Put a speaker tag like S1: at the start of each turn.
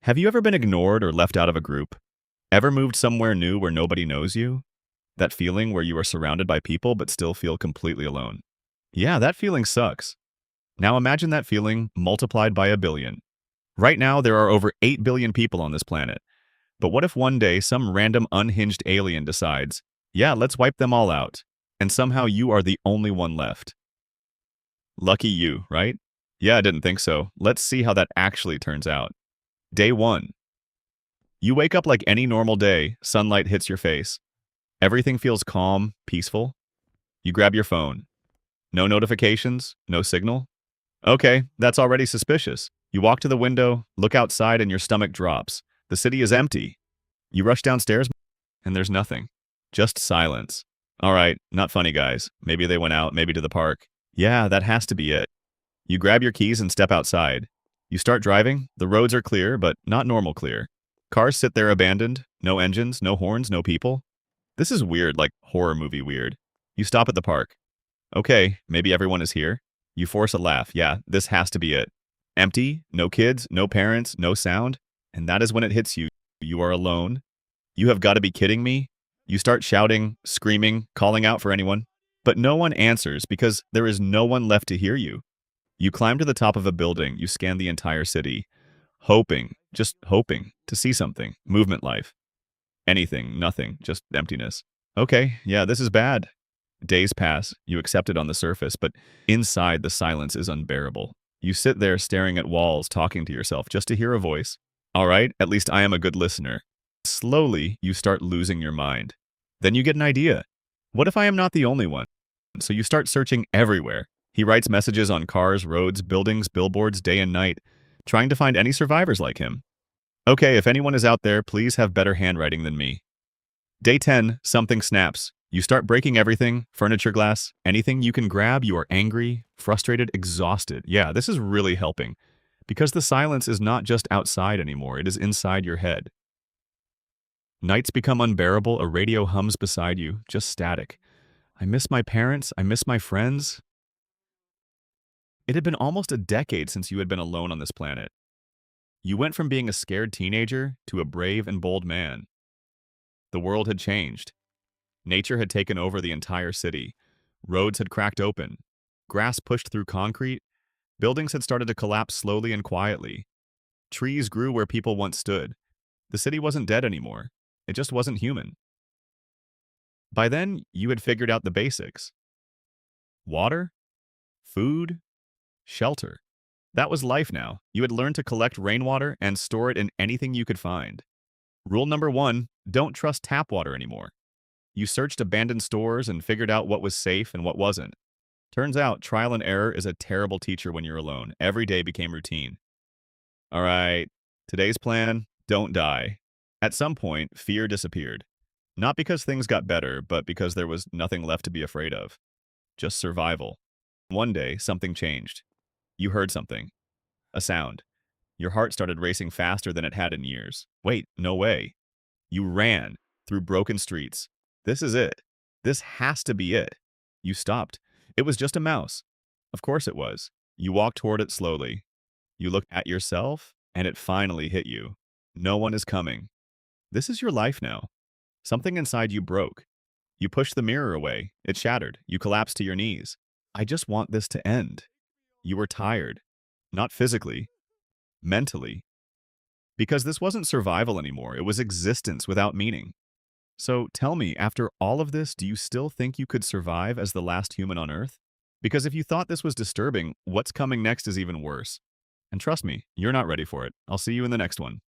S1: Have you ever been ignored or left out of a group? Ever moved somewhere new where nobody knows you? That feeling where you are surrounded by people but still feel completely alone. Yeah, that feeling sucks. Now imagine that feeling multiplied by a billion. Right now, there are over 8 billion people on this planet. But what if one day some random unhinged alien decides, yeah, let's wipe them all out, and somehow you are the only one left? Lucky you, right? Yeah, I didn't think so. Let's see how that actually turns out. Day 1. You wake up like any normal day, sunlight hits your face. Everything feels calm, peaceful. You grab your phone. No notifications, no signal. Okay, that's already suspicious. You walk to the window, look outside, and your stomach drops. The city is empty. You rush downstairs, and there's nothing. Just silence. All right, not funny, guys. Maybe they went out, maybe to the park. Yeah, that has to be it. You grab your keys and step outside. You start driving. The roads are clear, but not normal clear. Cars sit there abandoned. No engines, no horns, no people. This is weird, like horror movie weird. You stop at the park. Okay, maybe everyone is here. You force a laugh. Yeah, this has to be it. Empty, no kids, no parents, no sound. And that is when it hits you. You are alone. You have got to be kidding me. You start shouting, screaming, calling out for anyone. But no one answers because there is no one left to hear you. You climb to the top of a building. You scan the entire city. Hoping, just hoping, to see something. Movement life. Anything, nothing, just emptiness. Okay, yeah, this is bad. Days pass, you accept it on the surface, but inside the silence is unbearable. You sit there staring at walls, talking to yourself just to hear a voice. All right, at least I am a good listener. Slowly, you start losing your mind. Then you get an idea. What if I am not the only one? So you start searching everywhere. He writes messages on cars, roads, buildings, billboards, day and night, trying to find any survivors like him. Okay, if anyone is out there, please have better handwriting than me. Day 10, something snaps. You start breaking everything, furniture, glass, anything you can grab. You are angry, frustrated, exhausted. Yeah, this is really helping. Because the silence is not just outside anymore, it is inside your head. Nights become unbearable, a radio hums beside you, just static. I miss my parents, I miss my friends. It had been almost a decade since you had been alone on this planet. You went from being a scared teenager to a brave and bold man. The world had changed. Nature had taken over the entire city. Roads had cracked open. Grass pushed through concrete. Buildings had started to collapse slowly and quietly. Trees grew where people once stood. The city wasn't dead anymore. It just wasn't human. By then, you had figured out the basics. Water, food, shelter. That was life now. You had learned to collect rainwater and store it in anything you could find. Rule number 1, don't trust tap water anymore. You searched abandoned stores and figured out what was safe and what wasn't. Turns out trial and error is a terrible teacher when you're alone. Every day became routine. All right, today's plan, don't die. At some point, fear disappeared. Not because things got better, but because there was nothing left to be afraid of. Just survival. One day, something changed. You heard something. A sound. Your heart started racing faster than it had in years. Wait, no way. You ran through broken streets. This is it. This has to be it. You stopped. It was just a mouse. Of course it was. You walked toward it slowly. You looked at yourself, and it finally hit you. No one is coming. This is your life now. Something inside you broke. You pushed the mirror away. It shattered. You collapsed to your knees. I just want this to end. You were tired. Not physically. Mentally. Because this wasn't survival anymore. It was existence without meaning. So tell me, after all of this, do you still think you could survive as the last human on Earth? Because if you thought this was disturbing, what's coming next is even worse. And trust me, you're not ready for it. I'll see you in the next one.